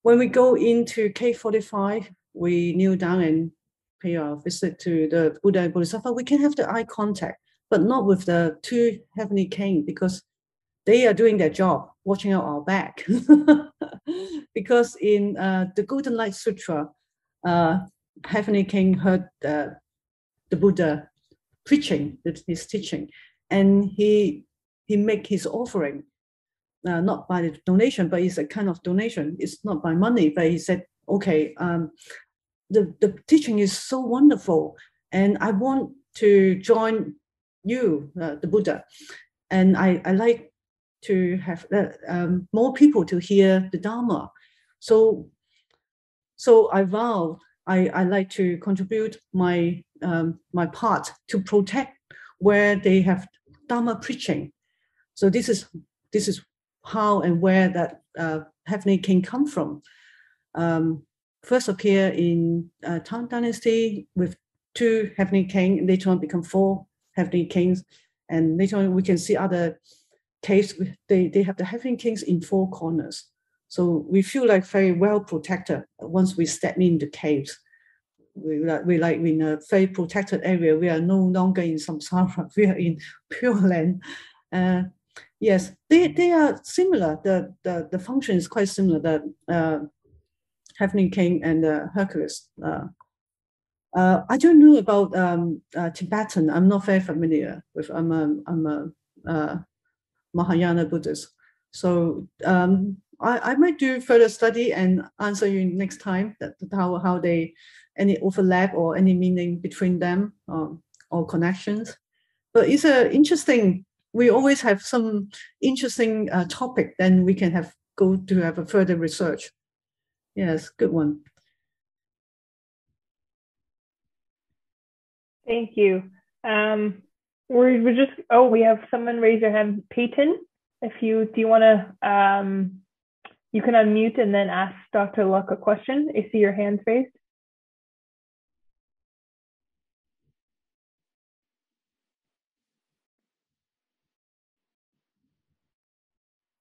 when we go into K45, we kneel down and pay our visit to the Buddha and Bodhisattva. We can have the eye contact, but not with the two Heavenly King, because they are doing their job, watching out our back. Because in the Golden Light Sutra, Heavenly King heard the Buddha preaching, his teaching, and he make his offering, not by the donation, but it's a kind of donation. It's not by money, but he said, okay, the teaching is so wonderful, and I want to join you, the Buddha, and I like to have more people to hear the Dharma. So I vowed I like to contribute my my part to protect where they have Dharma preaching. So this is how and where that Heavenly King come from. First appear in Tang Dynasty with 2 Heavenly Kings, and later on become 4 Heavenly Kings, and later on we can see other caves. They have the Heavenly Kings in 4 corners. So we feel like very well protected once we step in the caves. We like in a very protected area. We are no longer in samsara. We are in pure land. Yes, they are similar. The function is quite similar. The Heavenly King and Hercules. I don't know about Tibetan. I'm not very familiar with. I'm a Mahayana Buddhist. So I might do further study and answer you next time that how they any overlap or any meaning between them or connections. But it's interesting. We always have some interesting topic, then we can go to have a further research. Yes, good one. Thank you. We're just, we have someone raise their hand. Peyton, do you want to, you can unmute and then ask Dr. Lok a question. I see your hands raised.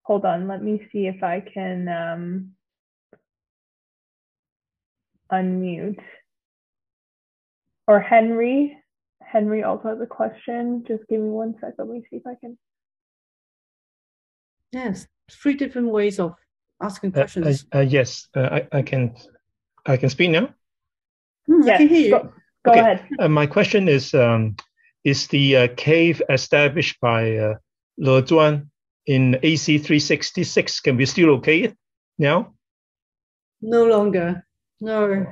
Hold on, let me see if I can unmute. Or Henry also has a question. Just give me 1 second. Let me see if I can. Yes, 3 different ways of asking questions. Yes, I can speak now. Yes, I can hear you. Go ahead. My question is the cave established by Le Duan in AC 366 can be still located now? No longer. No.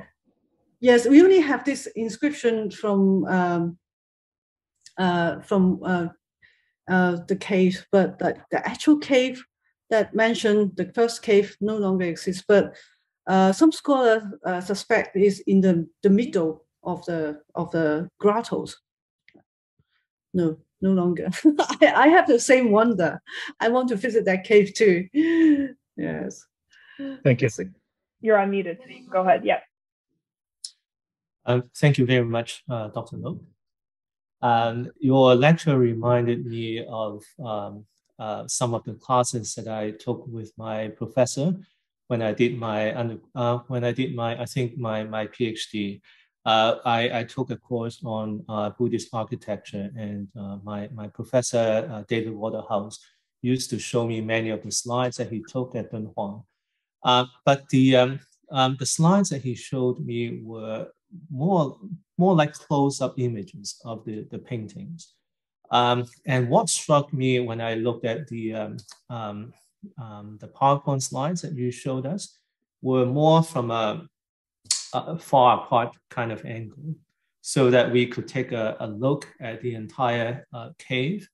Yes, we only have this inscription from the cave, but the actual cave that mentioned, the first cave, no longer exists. But some scholars suspect is in the middle of the grottos. No longer. I have the same wonder. I want to visit that cave too. Yes. Thank you. You're unmuted. Go ahead. Yeah. Thank you very much, Dr. Lok. Your lecture reminded me of some of the classes that I took with my professor when I did my PhD. I took a course on Buddhist architecture, and my professor, David Waterhouse, used to show me many of the slides that he took at Dunhuang. But the slides that he showed me were more like close-up images of the paintings. And what struck me when I looked at the PowerPoint slides that you showed us were more from a far apart kind of angle, so that we could take a look at the entire cave.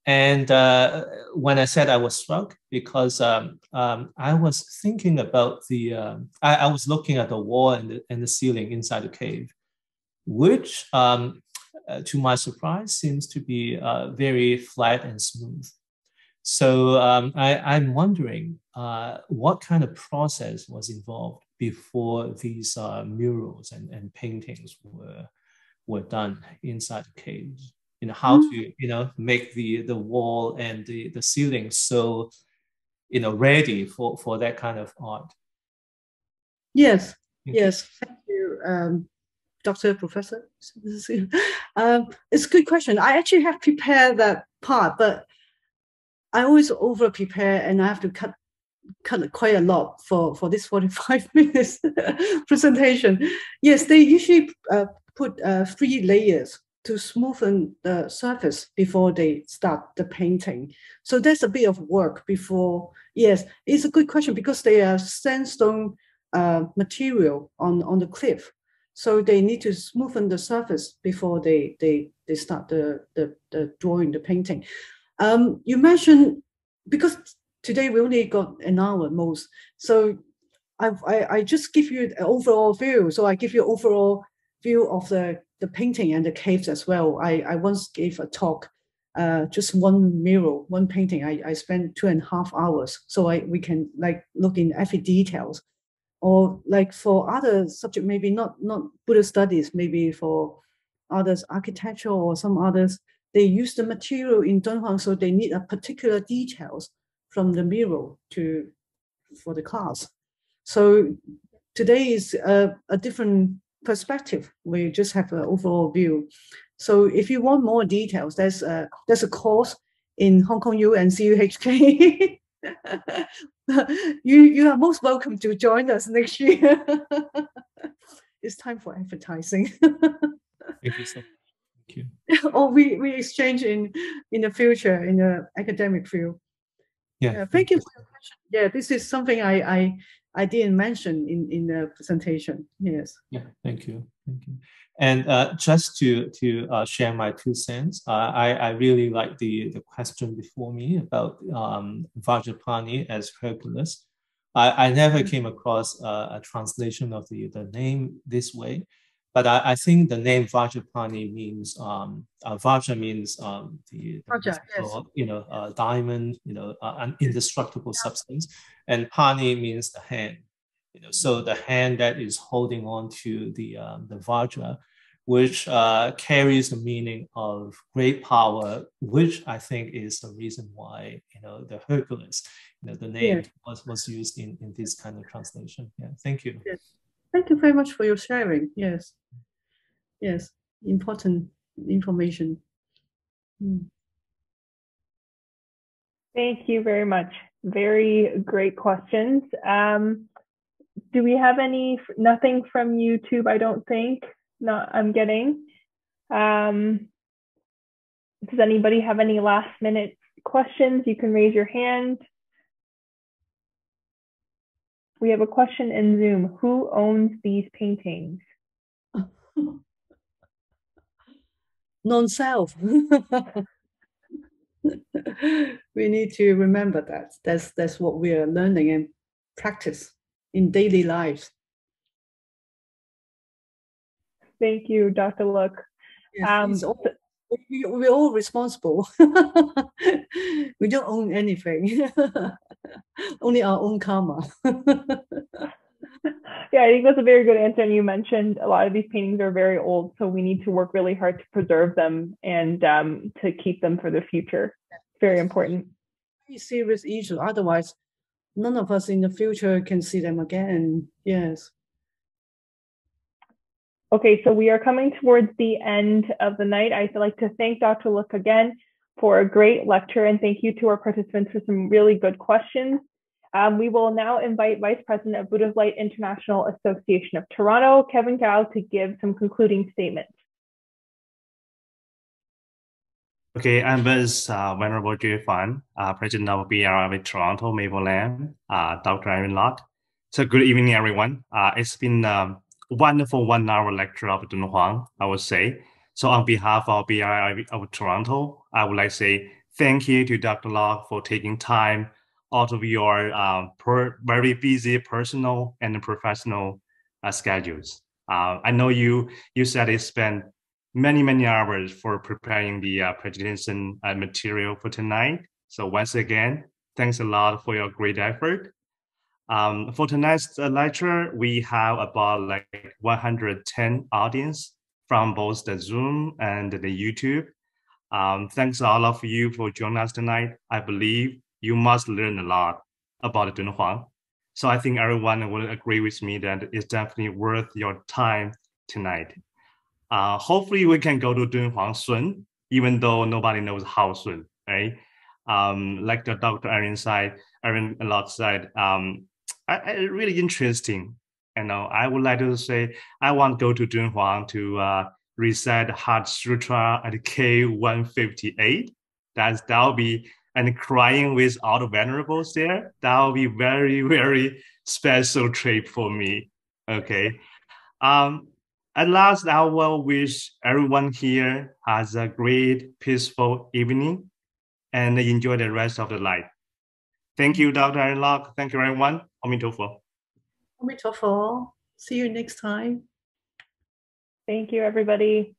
And when I said I was struck, because I was thinking about I was looking at the wall and the ceiling inside the cave, which to my surprise seems to be very flat and smooth. So I'm wondering what kind of process was involved before these murals and paintings were done inside the caves. How to make the wall and the ceiling so ready for that kind of art. Yes. Thank you, Dr. Professor. It's a good question. I actually have prepared that part, but I always over prepare and I have to cut quite a lot for this 45 minutes presentation. Yes, they usually put 3 layers to smoothen the surface before they start the painting. So that's a bit of work before. Yes, it's a good question because they are sandstone material on the cliff. So they need to smoothen the surface before they start the drawing, the painting. You mentioned, because today we only got an hour most, so I just give you an overall view. So I give you an overall view of the painting and the caves as well. I once gave a talk, just one mural, one painting. I spent 2.5 hours, so we can like look in every details. Or like for other subject, maybe not Buddhist studies, maybe for others architecture or some others, they use the material in Dunhuang, so they need a particular details from the mural for the class. So today is a different perspective. We just have an overall view. So if you want more details, there's a course in Hong Kong U and CUHK. You are most welcome to join us next year. It's time for advertising. Thank you so much. Thank you. Or we exchange in the future in the academic field. Yeah. Thank you for your question. Yeah, this is something I didn't mention in the presentation. Yes. Yeah, thank you. Thank you. And just to share my 2 cents, I really like the question before me about Vajrapani as Hercules. I never came across a translation of the name this way, but I think the name Vajrapani means Vajra means the Vajra, yes. Diamond, an indestructible substance, and Pani means the hand. So the hand that is holding on to the Vajra, which carries the meaning of great power, which I think is the reason why the Hercules, the name was used in this kind of translation. Yeah, thank you. Yes. Thank you very much for your sharing. Yes, yes, important information. Thank you very much. Very great questions. Do we have nothing from YouTube? I don't think. I'm getting. Does anybody have any last minute questions? You can raise your hand. We have a question in Zoom. Who owns these paintings? Non-self. We need to remember that. That's what we are learning and practice in daily lives. Thank you, Dr. Lok. Yes, we're all responsible. We don't own anything. Only our own karma. Yeah, I think that's a very good answer. And you mentioned a lot of these paintings are very old, so we need to work really hard to preserve them and to keep them for the future. Very important. Very serious issue. Otherwise, none of us in the future can see them again. Yes. Okay, so we are coming towards the end of the night. I'd like to thank Dr. Lok again for a great lecture, and thank you to our participants for some really good questions. We will now invite Vice President of Buddha's Light International Association of Toronto, Kevin Gao, to give some concluding statements. Okay, I'm with Venerable Fan, President of BRI Toronto, Mapleland, Dr. Irene Lok. So good evening, everyone. It's been a wonderful 1 hour lecture of Dunhuang, I would say. So on behalf of BRI of Toronto, I would like to say thank you to Dr. Lok for taking time out of your very busy personal and professional schedules. I know you said you spent many hours for preparing the presentation material for tonight. So once again, thanks a lot for your great effort. For tonight's lecture, we have about like 110 audience from both the Zoom and the YouTube. Thanks all of you for joining us tonight. I believe you must learn a lot about Dunhuang. So I think everyone will agree with me that it's definitely worth your time tonight. Hopefully we can go to Dunhuang soon, even though nobody knows how soon, right? like the Dr. Irene Lok said, really interesting. I would like to say, I want to go to Dunhuang to recite Heart Sutra at K158. That'll be, and crying with all the venerables there. That'll be very, very special trip for me. Okay. At last, I will wish everyone here has a great, peaceful evening and enjoy the rest of the life. Thank you, Dr. Irene Lok. Thank you, everyone. Omitofo. Omitofo. See you next time. Thank you, everybody.